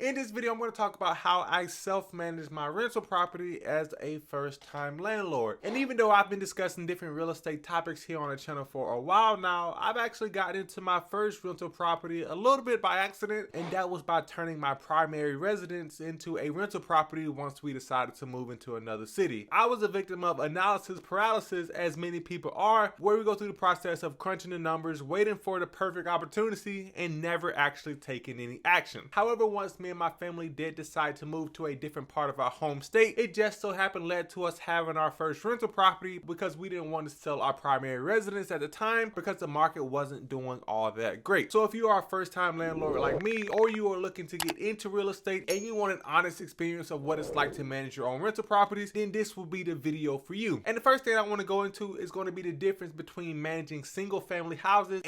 In this video, I'm going to talk about how I self-manage my rental property as a first-time landlord. And even though I've been discussing different real estate topics here on the channel for a while now, I've actually gotten into my first rental property a little bit by accident, and that was by turning my primary residence into a rental property once we decided to move into another city. I was a victim of analysis paralysis, as many people are, where we go through the process of crunching the numbers, waiting for the perfect opportunity, and never actually taking any action. However, once me and my family did decide to move to a different part of our home state, it just so happened led to us having our first rental property because we didn't want to sell our primary residence at the time because the market wasn't doing all that great. So if you are a first-time landlord like me, or you are looking to get into real estate and you want an honest experience of what it's like to manage your own rental properties, then this will be the video for you. And the first thing I want to go into is going to be the difference between managing single family houses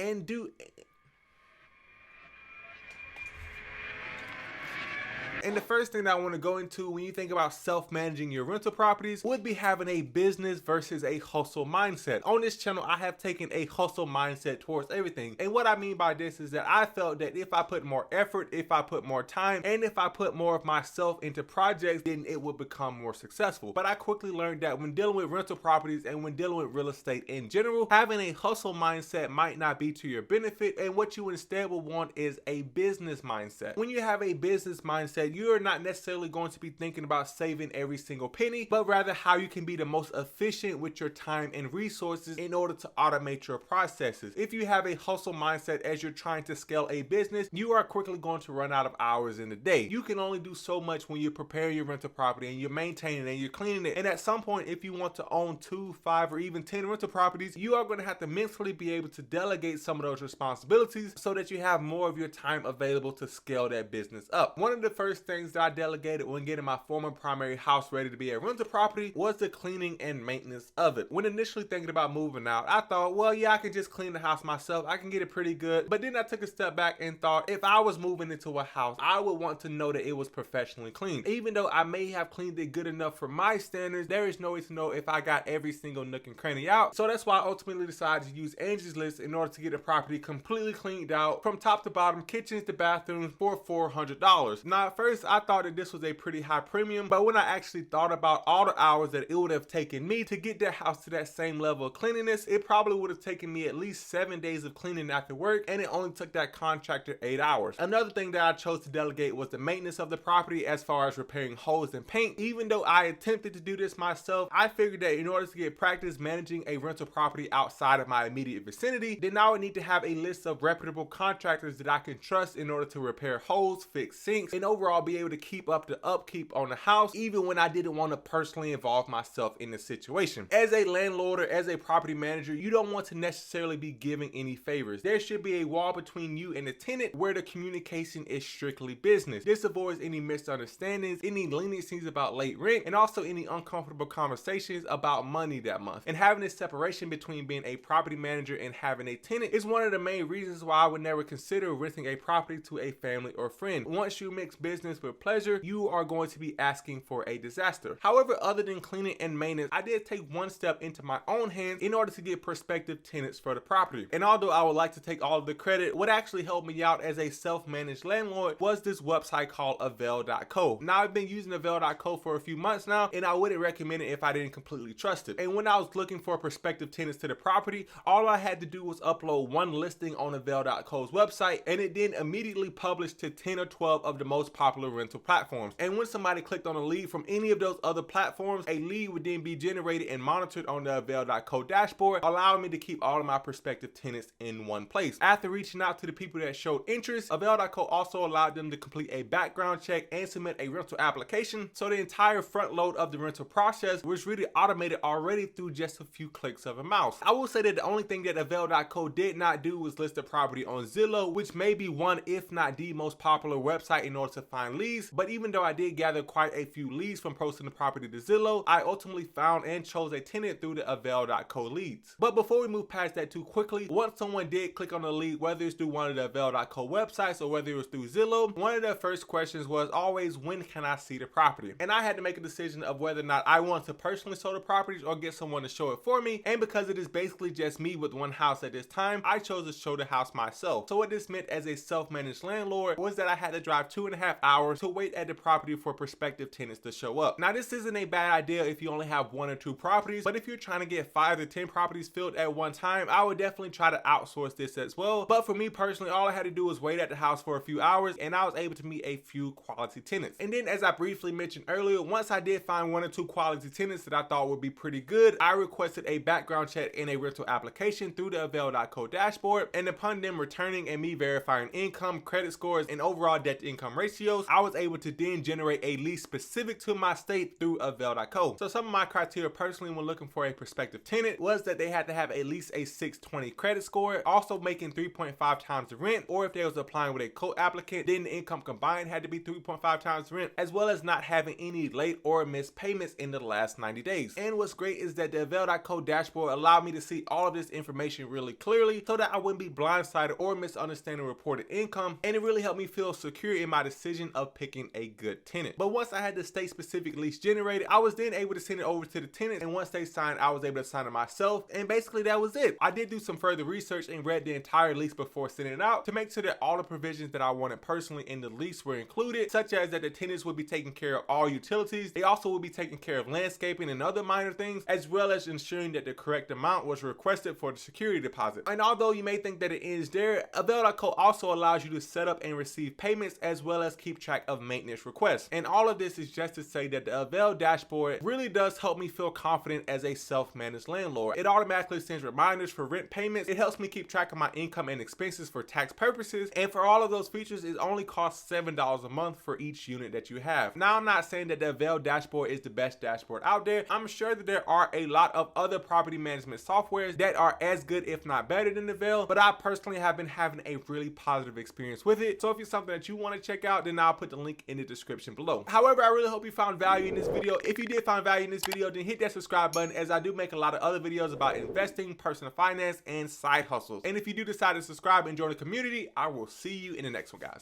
and the first thing that I want to go into when you think about self-managing your rental properties would be having a business versus a hustle mindset. On this channel, I have taken a hustle mindset towards everything. And what I mean by this is that I felt that if I put more effort, if I put more time, and if I put more of myself into projects, then it would become more successful. But I quickly learned that when dealing with rental properties and when dealing with real estate in general, having a hustle mindset might not be to your benefit, and what you instead will want is a business mindset. When you have a business mindset, you're not necessarily going to be thinking about saving every single penny, but rather how you can be the most efficient with your time and resources in order to automate your processes. If you have a hustle mindset as you're trying to scale a business, you are quickly going to run out of hours in the day. You can only do so much when you're preparing your rental property and you're maintaining it and you're cleaning it. And at some point, if you want to own 2, 5, or even 10 rental properties, you are going to have to mentally be able to delegate some of those responsibilities so that you have more of your time available to scale that business up. One of the first things that I delegated when getting my former primary house ready to be a rental property was the cleaning and maintenance of it. When initially thinking about moving out, I thought, well, yeah, I can just clean the house myself. I can get it pretty good. But then I took a step back and thought, if I was moving into a house, I would want to know that it was professionally cleaned. Even though I may have cleaned it good enough for my standards, there is no way to know if I got every single nook and cranny out. So that's why I ultimately decided to use Angie's List in order to get the property completely cleaned out from top to bottom, kitchens to bathrooms, for $400. Now, at first, I thought that this was a pretty high premium, but when I actually thought about all the hours that it would have taken me to get that house to that same level of cleanliness, it probably would have taken me at least 7 days of cleaning after work, and it only took that contractor 8 hours. Another thing that I chose to delegate was the maintenance of the property as far as repairing hose and paint. Even though I attempted to do this myself, I figured that in order to get practice managing a rental property outside of my immediate vicinity, then I would need to have a list of reputable contractors that I can trust in order to repair hose, fix sinks, and overall be able to keep up the upkeep on the house, even when I didn't want to personally involve myself in the situation. As a landlord or as a property manager, you don't want to necessarily be giving any favors. There should be a wall between you and the tenant where the communication is strictly business. This avoids any misunderstandings, any leniencies about late rent, and also any uncomfortable conversations about money that month. And having this separation between being a property manager and having a tenant is one of the main reasons why I would never consider renting a property to a family or friend. Once you mix business with pleasure, you are going to be asking for a disaster. However, other than cleaning and maintenance, I did take one step into my own hands in order to get prospective tenants for the property. And although I would like to take all of the credit, what actually helped me out as a self-managed landlord was this website called Avail.co. Now, I've been using Avail.co for a few months now, and I wouldn't recommend it if I didn't completely trust it. And when I was looking for prospective tenants to the property, all I had to do was upload one listing on Avail.co's website, and it then immediately published to 10 or 12 of the most popular rental platforms. And when somebody clicked on a lead from any of those other platforms, a lead would then be generated and monitored on the Avail.co dashboard, allowing me to keep all of my prospective tenants in one place. After reaching out to the people that showed interest, Avail.co also allowed them to complete a background check and submit a rental application, so the entire front load of the rental process was really automated already through just a few clicks of a mouse. I will say that the only thing that Avail.co did not do was list the property on Zillow, which may be one, if not the most popular website in order to find leads. But even though I did gather quite a few leads from posting the property to Zillow, I ultimately found and chose a tenant through the Avail.co leads. But before we move past that too quickly, once someone did click on the lead, whether it's through one of the Avail.co websites or whether it was through Zillow, one of their first questions was always, when can I see the property? And I had to make a decision of whether or not I want to personally show the properties or get someone to show it for me. And because it is basically just me with one house at this time, I chose to show the house myself. So what this meant as a self-managed landlord was that I had to drive 2.5 hours hours to wait at the property for prospective tenants to show up. Now this isn't a bad idea if you only have 1 or 2 properties, but if you're trying to get 5 to 10 properties filled at one time, I would definitely try to outsource this as well. But for me personally, all I had to do was wait at the house for a few hours and I was able to meet a few quality tenants. And then, as I briefly mentioned earlier, once I did find 1 or 2 quality tenants that I thought would be pretty good, I requested a background check and a rental application through the Avail.co dashboard, and upon them returning and me verifying income, credit scores, and overall debt to income ratios, I was able to then generate a lease specific to my state through Avail.co. So some of my criteria personally when looking for a prospective tenant was that they had to have at least a 620 credit score, also making 3.5 times the rent, or if they was applying with a co-applicant, then the income combined had to be 3.5 times the rent, as well as not having any late or missed payments in the last 90 days. And what's great is that the Avail.co dashboard allowed me to see all of this information really clearly so that I wouldn't be blindsided or misunderstanding reported income, and it really helped me feel secure in my decision of picking a good tenant. But once I had the state specific lease generated, I was then able to send it over to the tenant, and once they signed, I was able to sign it myself, and basically that was it. I did do some further research and read the entire lease before sending it out to make sure that all the provisions that I wanted personally in the lease were included, such as that the tenants would be taking care of all utilities. They also would be taking care of landscaping and other minor things, as well as ensuring that the correct amount was requested for the security deposit. And although you may think that it ends there, Avail.co also allows you to set up and receive payments as well as keep track of maintenance requests. And all of this is just to say that the Avail dashboard really does help me feel confident as a self-managed landlord. It automatically sends reminders for rent payments. It helps me keep track of my income and expenses for tax purposes. And for all of those features, it only costs $7 a month for each unit that you have. Now, I'm not saying that the Avail dashboard is the best dashboard out there. I'm sure that there are a lot of other property management softwares that are as good, if not better than Avail, but I personally have been having a really positive experience with it. So if it's something that you want to check out, then I'll put the link in the description below. However, I really hope you found value in this video. If you did find value in this video, then hit that subscribe button, as I do make a lot of other videos about investing, personal finance, and side hustles. And if you do decide to subscribe and join the community, I will see you in the next one, guys.